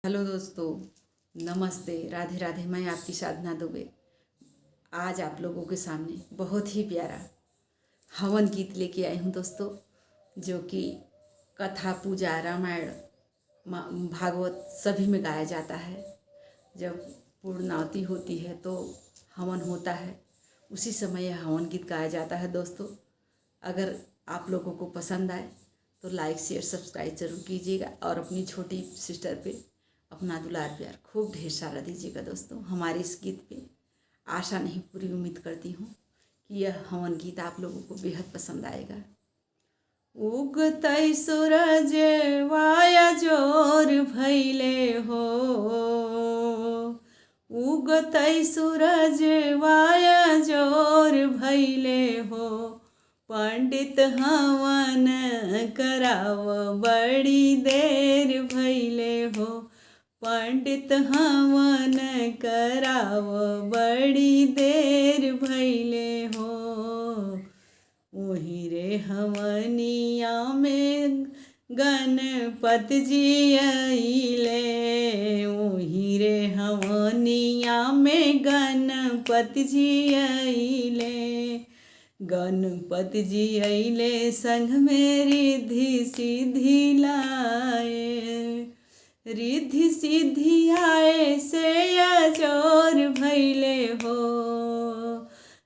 Hello दोस्तों, नमस्ते, राधे राधे। मैं आपकी साधना दुबे आज आप लोगों के सामने बहुत ही प्यारा हवन गीत लेके आई हूँ दोस्तों, जो कि कथा, पूजा, रामायण, भागवत सभी में गाया जाता है। जब पूर्णाहुति होती है तो हवन होता है, उसी समय यह हवन गीत गाया जाता है दोस्तों। अगर आप लोगों को पसंद आए तो लाइक, शेयर, सब्सक्राइब जरूर कीजिएगा और अपनी छोटी सिस्टर पे अपना दुलार प्यार खूब ढेर सारा दीजिएगा दोस्तों। हमारे इस गीत पे आशा नहीं, पूरी उम्मीद करती हूँ कि यह हवन गीत आप लोगों को बेहद पसंद आएगा। उगतै सूरज वाया जोर भैले हो, उगतै सूरज वाया जोर भैले हो, पंडित हवन कराव बड़ी देर भैले हो, पंडित हवन कराव बड़ी देर भैले हो। ओही रे हवनिया में गणपति जी अइले, ओही रे हवनिया में गणपति जी अइले, गणपति जी अइले संग में रिद्धि सिद्धि लाए, रिद्धि सिद्धि आए से अजोर भैले हो,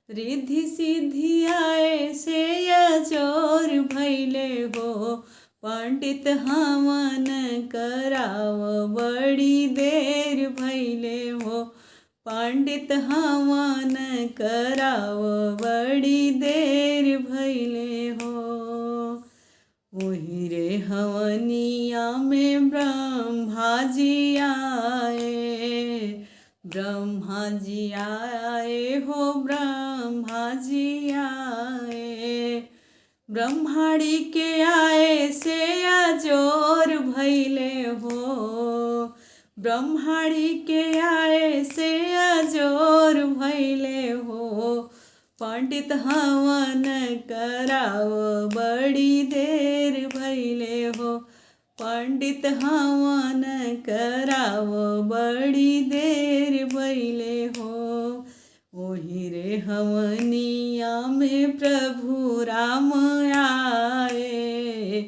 रिद्धि सिद्धि आए से अजोर भैले हो, पंडित हवन कराव बड़ी देर भैले हो, पंडित हवन कराव बड़ी देर भैले हो। ओही रे हवनिया में ब्रह्मा जी आए, ब्रह्मा जी आए हो, ब्रह्मा जी आए, ब्रह्माणी के आए से अजोर भैले हो, ब्रह्माणी के आए से अजोर भैले हो, पंडित हवन कराव बड़ी देर भैले हो, पंडित हवन कराव बड़ी देर भैले हो। ओही रे हवनिया में प्रभु राम आए,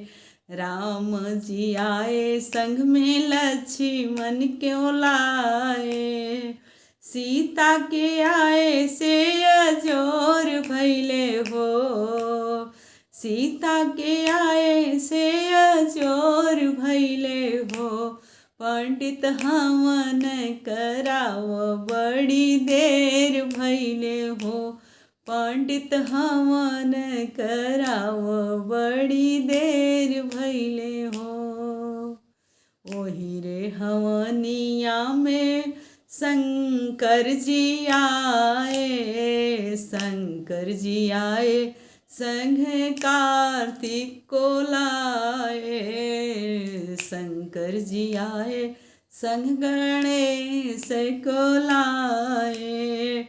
राम जी आए संग में लक्ष्मण क्यों लाए, सीता के आए से अजोर भैले हो, सीता के आए से अजोर भैले हो, पंडित हवन कराव बड़ी देर भैले हो, पंडित हवन कराव बड़ी देर भैले हो। ओही रे हवनिया में शंकर जी आए, शंकर जी आए संग कार्तिक को लाए, शंकर जी आए संग गणेश को लाए,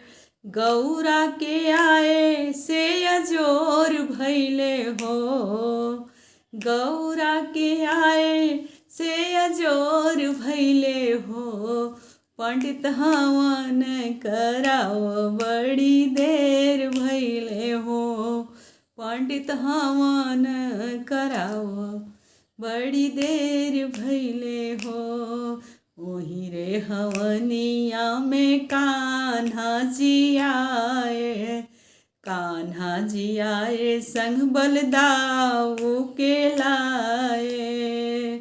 गौरा के आए से अजोर भैले हो, गौरा के आए से अजोर भैले हो, पंडित हवन कराव बड़ी देर भैले हो, पंडित हवन कराव बड़ी देर भैले हो। ओही रे हवनिया में कान्हा जी आए, कान्हा जी आए संग बलदाऊ के लाए,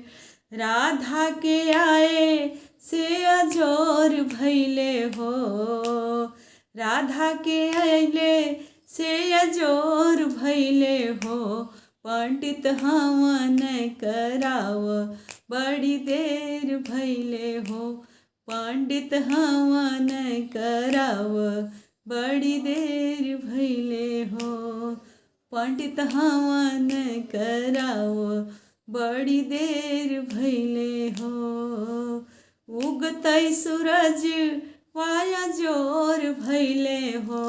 राधा के आए से अजोर भैले हो, राधा के आइले से अजोर भैले हो, पंडित हवन कराव बड़ी देर भैले हो, पंडित हवन कराव बड़ी देर भैले हो, पंडित हवन कराव बड़ी देर भैले हो। उगतै सूरज वाया जोर भैले हो,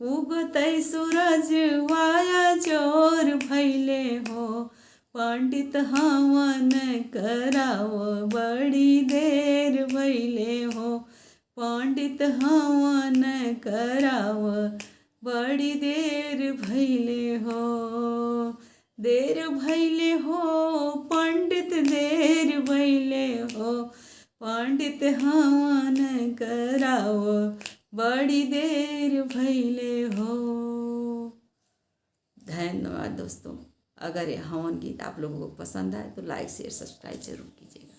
उगतै सूरज वाया जोर भैले हो, पंडित हवन कराव बड़ी देर भैले हो। पंडित हवन कराव बड़ी देर भैले हो। देर भैले हो पंडित देर भैले हो। पंडित हवन कराव बड़ी देर भैले हो। धन्यवाद दोस्तों। अगर ये हवन गीत आप लोगों को पसंद आए तो लाइक शेयर सब्सक्राइब जरूर कीजिएगा।